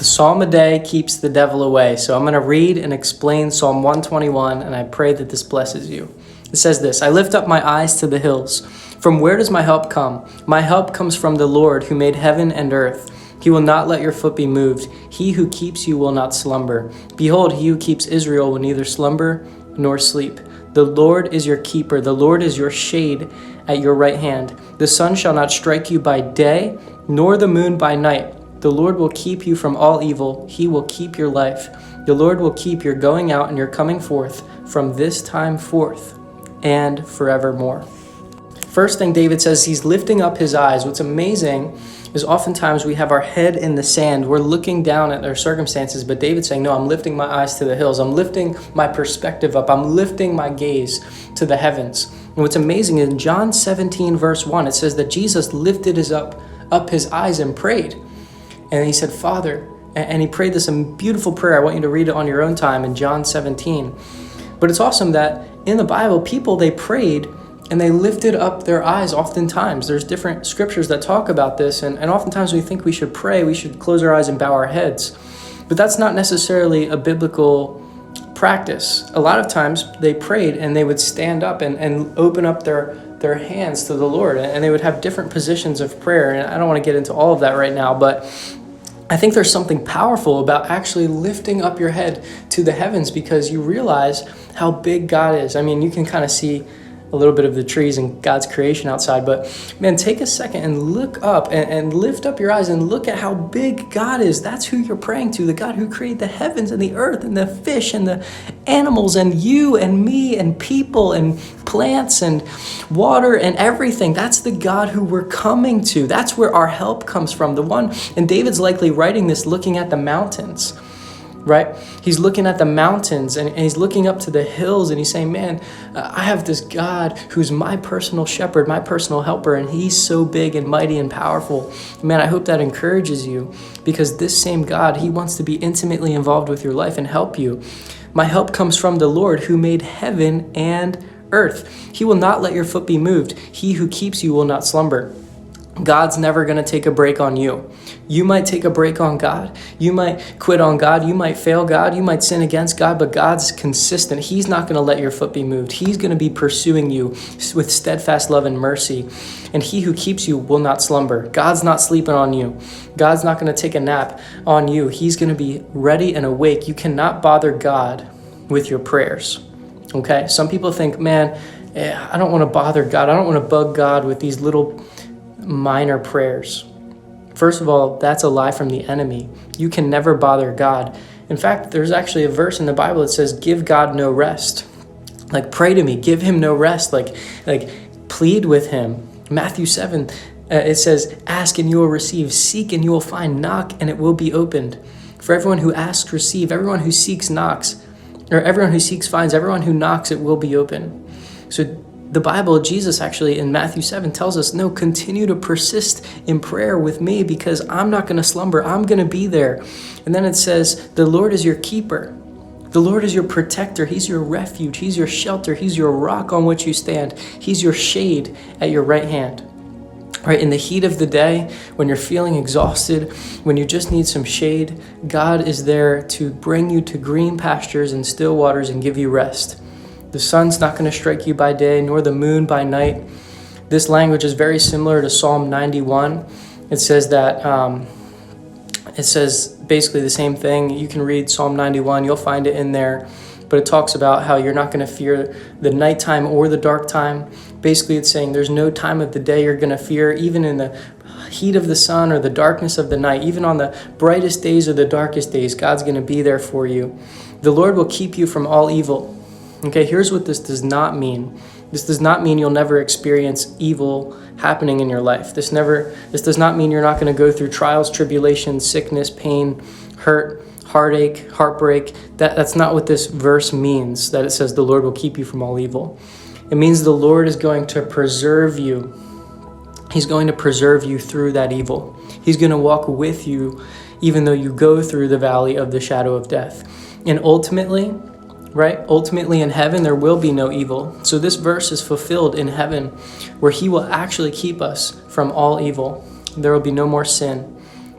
The psalm a day keeps the devil away. So I'm going to read and explain Psalm 121, and I pray that this blesses you. It says this: I lift up my eyes to the hills. From where does my help come? My help comes from the Lord who made heaven and earth. He will not let your foot be moved. He who keeps you will not slumber. Behold, he who keeps Israel will neither slumber nor sleep. The Lord is your keeper. The Lord is your shade at your right hand. The sun shall not strike you by day, nor the moon by night. The Lord will keep you from all evil. He will keep your life. The Lord will keep your going out and your coming forth from this time forth and forevermore. First thing David says, he's lifting up his eyes. What's amazing is oftentimes we have our head in the sand. We're looking down at our circumstances, but David's saying, no, I'm lifting my eyes to the hills. I'm lifting my perspective up. I'm lifting my gaze to the heavens. And what's amazing in John 17, verse 1, it says that Jesus lifted up his eyes and prayed. And he said, Father, and he prayed this beautiful prayer. I want you to read it on your own time in John 17. But it's awesome that in the Bible, people, they prayed and they lifted up their eyes oftentimes. There's different scriptures that talk about this, and oftentimes we think we should pray, we should close our eyes and bow our heads. But that's not necessarily a biblical practice. A lot of times they prayed and they would stand up and open up their hands to the Lord, and they would have different positions of prayer. And I don't want to get into all of that right now, but I think there's something powerful about actually lifting up your head to the heavens, because you realize how big God is. I mean, you can kind of see a little bit of the trees and God's creation outside, but man, take a second and look up and lift up your eyes and look at how big God is. That's who you're praying to, the God who created the heavens and the earth and the fish and the animals and you and me and people and plants and water and everything. That's the God who we're coming to. That's where our help comes from. The one, and David's likely writing this looking at the mountains, right? He's looking at the mountains and he's looking up to the hills and he's saying, man, I have this God who's my personal shepherd, my personal helper, and he's so big and mighty and powerful. Man, I hope that encourages you, because this same God, he wants to be intimately involved with your life and help you. My help comes from the Lord who made heaven and earth. He will not let your foot be moved. He who keeps you will not slumber. God's never going to take a break on you. You might take a break on God. You might quit on God. You might fail God. You might sin against God, but God's consistent. He's not going to let your foot be moved. He's going to be pursuing you with steadfast love and mercy. And he who keeps you will not slumber. God's not sleeping on you. God's not going to take a nap on you. He's going to be ready and awake. You cannot bother God with your prayers. Okay? Some people think, man, I don't want to bother God. I don't want to bug God with these little minor prayers. First of all, that's a lie from the enemy. You can never bother God. In fact, there's actually a verse in the Bible that says, give God no rest. Like, pray to me, give him no rest. Like plead with him. Matthew 7, it says, ask and you will receive, seek and you will find, knock and it will be opened. For everyone who asks, receive, everyone who seeks, knocks, or everyone who seeks, finds, everyone who knocks, it will be open. So the Bible, Jesus actually in Matthew 7 tells us, no, continue to persist in prayer with me, because I'm not going to slumber. I'm going to be there. And then it says, the Lord is your keeper. The Lord is your protector. He's your refuge. He's your shelter. He's your rock on which you stand. He's your shade at your right hand. Right, in the heat of the day, when you're feeling exhausted, when you just need some shade, God is there to bring you to green pastures and still waters and give you rest. The sun's not going to strike you by day, nor the moon by night. This language is very similar to Psalm 91. It says that, it says basically the same thing. You can read Psalm 91, you'll find it in there. But it talks about how you're not going to fear the nighttime or the dark time. Basically, it's saying there's no time of the day you're going to fear, even in the heat of the sun or the darkness of the night. Even on the brightest days or the darkest days, God's going to be there for you. The Lord will keep you from all evil. Okay, here's what this does not mean. This does not mean you'll never experience evil happening in your life. This does not mean you're not going to go through trials, tribulations, sickness, pain, hurt, heartache, heartbreak. That's not what this verse means, that it says the Lord will keep you from all evil. It means the Lord is going to preserve you. He's going to preserve you through that evil. He's going to walk with you even though you go through the valley of the shadow of death. And ultimately in heaven, there will be no evil. So this verse is fulfilled in heaven, where he will actually keep us from all evil. There will be no more sin.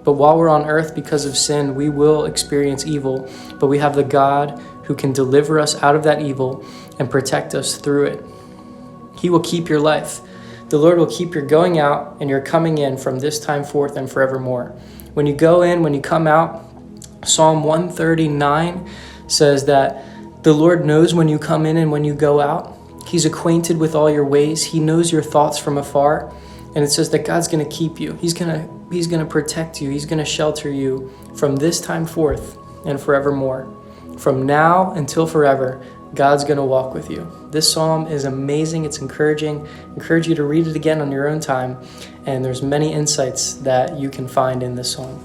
But while we're on earth because of sin, we will experience evil, but we have the God who can deliver us out of that evil and protect us through it. He will keep your life. The Lord will keep your going out and your coming in from this time forth and forevermore. When you go in, when you come out, Psalm 139 says that the Lord knows when you come in and when you go out. He's acquainted with all your ways. He knows your thoughts from afar. And it says that God's going to keep you. He's going to protect you. He's going to shelter you from this time forth and forevermore. From now until forever, God's going to walk with you. This psalm is amazing. It's encouraging. I encourage you to read it again on your own time. And there's many insights that you can find in this psalm.